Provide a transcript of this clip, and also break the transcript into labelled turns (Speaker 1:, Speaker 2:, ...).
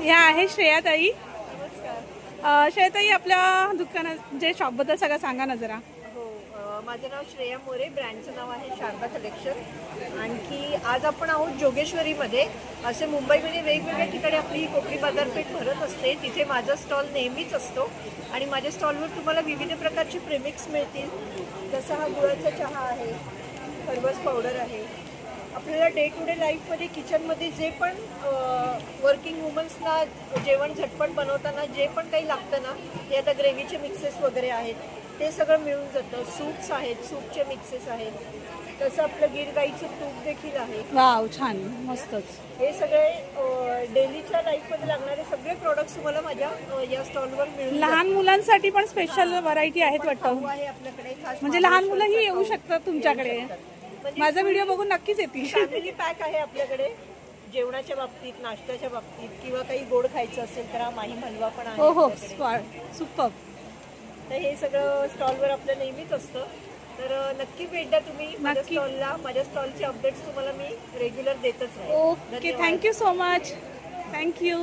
Speaker 1: या आहे श्रेयाताई. श्रेयाताई, आपल्या दुकानात जे शॉपबद्दल सगळं सांगा ना जरा.
Speaker 2: हो, माझं नाव श्रेया मोरे, ब्रँडचं नाव आहे शारदा कलेक्शन. आणखी आज आपण आहोत जोगेश्वरीमध्ये. असे मुंबईमध्ये वेगवेगळ्या ठिकाणी आपली कोकणी बाजारपेठ भरत असते, तिथे माझा स्टॉल नेहमीच असतो. आणि माझ्या स्टॉलवर तुम्हाला विविध प्रकारचे प्रेमिक्स मिळतील. जसं हा गुळाचा चहा आहे, खरवस पावडर आहे. आपल्याला डे टू डे लाईफमध्ये किचनमध्ये जे पण वर्किंग वुमन्सना जेवण झटपट बनवताना जे पण काही लागतं ना, ते आता ग्रेव्हीचे मिक्सेस वगैरे आहेत, ते सगळं मिळून जातं. सूप्स आहेत, सूपचे मिक्सेस आहेत. तसं आपलं गिर गाईचं तूप देखील आहे.
Speaker 1: वाव, छान, मस्तच.
Speaker 2: हे सगळे डेलीच्या लाईफमध्ये लागणारे सगळे प्रोडक्ट्स तुम्हाला माझ्या या स्टॉलवर मिळून
Speaker 1: लहान मुलांसाठी पण स्पेशल व्हरायटी आहेत वाटतं.
Speaker 2: आहे आपल्याकडे खास.
Speaker 1: म्हणजे लहान मुलंही येऊ शकतात तुमच्याकडे. माझा व्हिडिओ बघून नक्कीच येतील.
Speaker 2: फॅमिली पॅक आहे आपल्याकडे जेवणाच्या बाबतीत, नाश्त्याच्या बाबतीत, किंवा काही गोड खायचं असेल तर हा माहीम हलवा पण आहे.
Speaker 1: हो हो, सुपर.
Speaker 2: तर हे सगळं स्टॉलवर आपलं नेहमीच असतं. तर नक्की भेट द्या तुम्ही माझ्या स्टॉलला. माझ्या स्टॉलचे अपडेट्स तुम्हाला मी रेग्युलर देतच राहील.
Speaker 1: Okay, thank you so much. Thank you.